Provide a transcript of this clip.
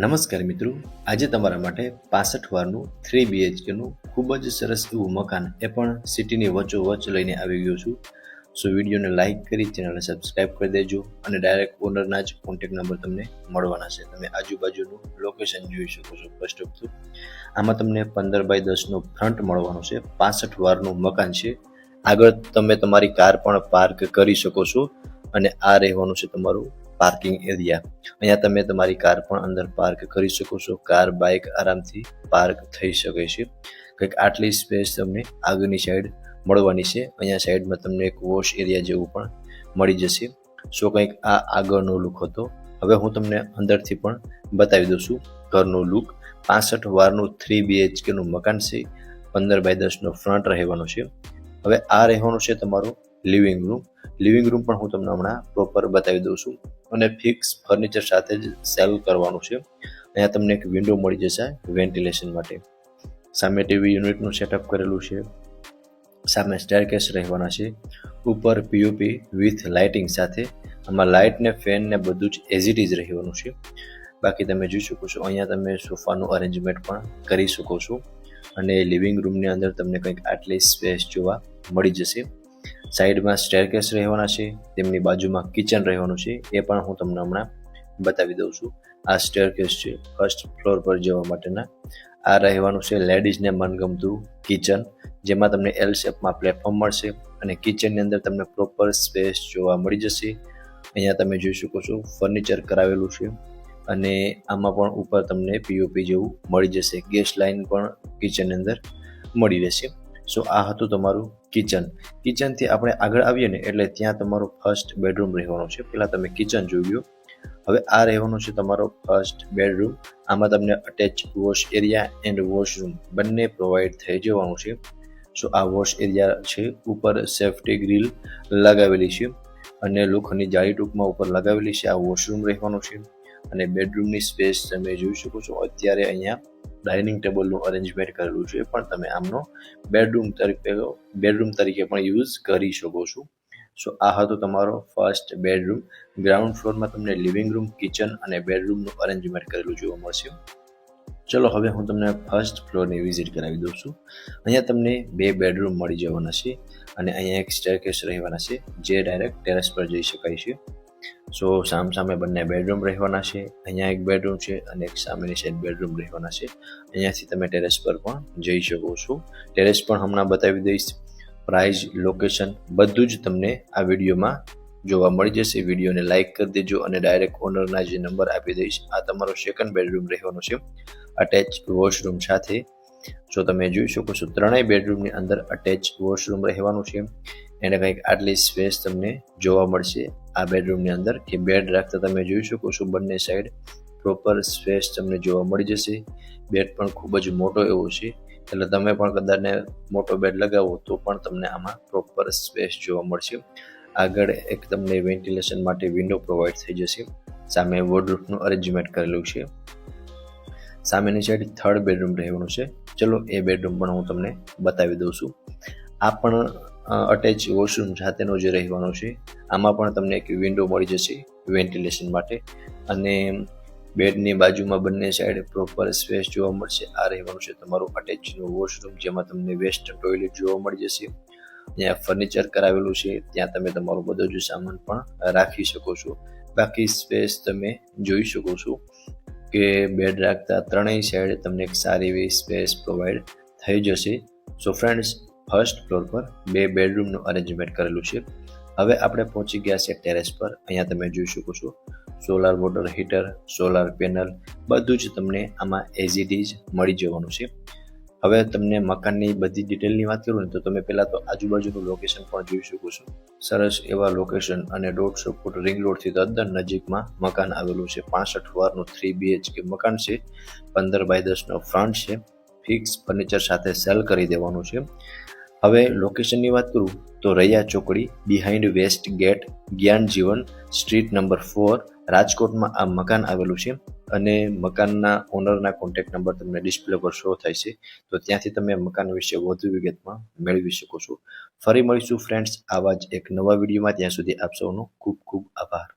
નમસ્કાર મિત્રો, આજે તમારા માટે 65 વારનું 3 BHKનું ખૂબ જ સરસ એવું મકાન એ પણ સિટીની વચ્ચોવચ્ચ લઈને આવી ગયો છું. સો વિડીયોને લાઇક કરી ચેનલને સબસ્ક્રાઇબ કરી દેજો અને ડાયરેક્ટ ઓનરના જ કોન્ટેક્ટ નંબર તમને મળવાના છે. તમે આજુબાજુનું લોકેશન જોઈ શકો છો. ફર્સ્ટ ઓફ તો આમાં તમને 15x10નો ફ્રન્ટ મળવાનો છે. 65 વારનું મકાન છે. આગળ તમે તમારી કાર પણ પાર્ક કરી શકો છો અને આ રહેવાનું છે તમારું પાર્કિંગ એરિયા. અહીંયા તમે તમારી કાર પણ અંદર પાર્ક કરી શકો છો. કાર બાઇક આરામથી પાર્ક થઈ શકે છે. કંઈક આટલી સ્પેસ તમને આગળની સાઈડ મળવાની છે. અહીંયા સાઈડમાં તમને એક વોશ એરિયા જેવું પણ મળી જશે. સો કંઈક આ આગળનો લુક હતો. હવે હું તમને અંદરથી પણ બતાવી દઉં છું ઘરનો લુક. 65 વારનું 3 BHKનું મકાન છે. 15x10નો ફ્રન્ટ રહેવાનો છે. હવે આ રહેવાનું છે તમારું લિવિંગ રૂમ. લિવિંગ રૂમ પણ હું તમને હમણાં પ્રોપર બતાવી દઉં છું અને ફિક્સ ફર્નિચર સાથે જ સેલ કરવાનું છે. અહીંયા તમને એક વિન્ડો મળી જશે વેન્ટિલેશન માટે. સામે ટીવી યુનિટનું સેટઅપ કરેલું છે. સામે સ્ટેરકેસ રહેવાના છે. ઉપર પીઓપી વિથ લાઇટિંગ સાથે. આમાં લાઇટ ને ફેન ને બધું જ એઝ ઇટ ઇઝ રહેવાનું છે. બાકી તમે જોઈ શકો છો અહીંયા તમે સોફાનું અરેન્જમેન્ટ પણ કરી શકો છો અને લિવિંગ રૂમની અંદર તમને કંઈક આટલી સ્પેસ જોવા મળી જશે. સાઈડમાં સ્ટેરકેસ રહેવાના છે. તેમની બાજુમાં કિચન રહેવાનું છે. એ પણ હું તમને હમણાં બતાવી દઉં છું. આ સ્ટેરકેસ છે ફર્સ્ટ ફ્લોર પર જવા માટેના. આ રહેવાનું છે લેડીઝને મનગમતું કિચન, જેમાં તમને એલ શેપમાં પ્લેટફોર્મ મળશે અને કિચનની અંદર તમને પ્રોપર સ્પેસ જોવા મળી જશે. અહીંયા તમે જોઈ શકો છો ફર્નિચર કરાવેલું છે અને આમાં પણ ઉપર તમને પીઓપી જેવું મળી જશે. ગેસ લાઇન પણ કિચનની અંદર મળી રહેશે. સો આ હતું તમારું કિચન. કિચનથી આપણે આગળ આવીએ ને એટલે ત્યાં તમારો ફર્સ્ટ બેડરૂમ રહેવાનો છે. પહેલાં તમે કિચન જોઈ લો. હવે આ રહેવાનો છે તમારો ફર્સ્ટ બેડરૂમ. આમાં તમને attach wash area and washroom બંને પ્રોવાઈડ થઈ જવાનું છે. સો આ વોશ એરિયા છે. ઉપર સેફ્ટી ગ્રીલ લગાવેલી છે અને લોખંડની જાળી ટૂંકમાં ઉપર લગાવેલી છે. આ વોશરૂમ રહેવાનું છે અને બેડરૂમની સ્પેસ તમે જોઈ શકો છો. અત્યારે અહીંયા ડાઇનિંગ ટેબલનું અરેન્જમેન્ટ કરેલું છે, પણ તમે આમનો બેડરૂમ તરીકે પણ યુઝ કરી શકો છો. સો આ હતો તમારો ફર્સ્ટ બેડરૂમ. ગ્રાઉન્ડ ફ્લોરમાં તમને લિવિંગ રૂમ, કિચન અને બેડરૂમનું અરેન્જમેન્ટ કરેલું જોવા મળશે. ચલો હવે હું તમને ફર્સ્ટ ફ્લોરની વિઝિટ કરાવી દઉં છું. અહીંયા તમને 2 બેડરૂમ મળી જવાના છે અને અહીંયા એક સ્ટેરકેસ રહેવાના છે જે ડાયરેક્ટ ટેરેસ પર જઈ શકાય છે. સો સામે બંને બેડરૂમ રહેવાના છે. અહીંયા એક બેડરૂમ છે અને એક સામેની સાઈડ બેડરૂમ રહેવાના છે. અહીંયાથી તમે ટેરેસ પર પણ જઈ શકો છો. ટેરેસ પણ હમણાં બતાવી દઈશ. પ્રાઇઝ, લોકેશન બધું જ તમને આ વિડીયોમાં જોવા મળી જશે. વિડીયોને લાઇક કરી દેજો અને ડાયરેક્ટ ઓનરના જે નંબર આપી દઈશ. આ તમારો સેકન્ડ બેડરૂમ રહેવાનો છે અટેચ વોશરૂમ સાથે. સો તમે જોઈ શકો છો ત્રણેય બેડરૂમની અંદર અટેચ વોશરૂમ રહેવાનું છે. એને કંઈક આટલી સ્પેસ તમને જોવા મળશે આ બેડરૂમની અંદર કે બેડ રાખતા તમે જોઈ શકો છો બંને સાઈડ પ્રોપર સ્પેસ તમને જોવા મળી જશે. બેડ પણ ખૂબ જ મોટો એવો છે, એટલે તમે પણ કદાચ મોટો બેડ લગાવો તો પણ તમને આમાં પ્રોપર સ્પેસ જોવા મળશે. આગળ એક તમને વેન્ટિલેશન માટે વિન્ડો પ્રોવાઈડ થઈ જશે. સામે વોર્ડરોબનું અરેન્જમેન્ટ કરેલું છે. સામેની સાઈડ થર્ડ બેડરૂમ રહેવાનું છે. ચલો એ બેડરૂમ પણ હું તમને બતાવી દઉં છું. આ પણ અટેચ વોશરૂમ સાથેનો જે રહેવાનો છે. આમાં પણ તમને એક વિન્ડો મળી જશે વેન્ટિલેશન માટે અને બેડની બાજુમાં બંને સાઈડ પ્રોપર સ્પેસ જોવા મળશે. આ રહેવાનું છે તમારું અટેચનું વોશરૂમ, જેમાં તમને વેસ્ટર્ન ટોયલેટ જોવા મળી જશે. ત્યાં ફર્નિચર કરાવેલું છે, ત્યાં તમે તમારો બધો જ સામાન પણ રાખી શકો છો. બાકી સ્પેસ તમે જોઈ શકો છો કે બેડ રાખતા ત્રણેય સાઈડ તમને એક સારી એવી સ્પેસ પ્રોવાઈડ થઈ જશે. સો ફ્રેન્ડ્સ, ફર્સ્ટ ફ્લોર પર 2 બેડરૂમનું અરેન્જમેન્ટ કરેલું છે. હવે આપણે પહોંચી ગયા છે ટેરેસ પર. અહીંયા તમે જોઈ શકો છો solar water heater, solar panel બધું જ તમને આમાં એઝ ઇટ ઇઝ મળી જવાનું છે. હવે તમને મકાનની બધી ડિટેલની વાત કરું ને તો તમે પહેલાં તો આજુબાજુનું લોકેશન પણ જોઈ શકો છો. સરસ એવા લોકેશન અને 150 ફૂટ રિંગ રોડથી તદ્દન નજીકમાં મકાન આવેલું છે. 65 વારનું 3 BHK મકાન છે. 15x10નો ફ્રન્ટ છે. ફિક્સ ફર્નિચર સાથે સેલ કરી દેવાનું છે. હવે લોકેશનની વાત કરું તો રૈયા ચોકડી બિહાઇન્ડ વેસ્ટ ગેટ, જ્ઞાન જીવન સ્ટ્રીટ નંબર 4, રાજકોટમાં આ મકાન આવેલું છે અને મકાનના ઓનરના કોન્ટેક્ટ નંબર તમને ડિસ્પ્લે પર શો થાય છે, તો ત્યાંથી તમે મકાન વિશે વધુ વિગતમાં મેળવી શકો છો. ફરી મળીશું ફ્રેન્ડ્સ આવા જ એક નવા વિડીયોમાં. ત્યાં સુધી આપ સૌનો ખૂબ ખૂબ આભાર.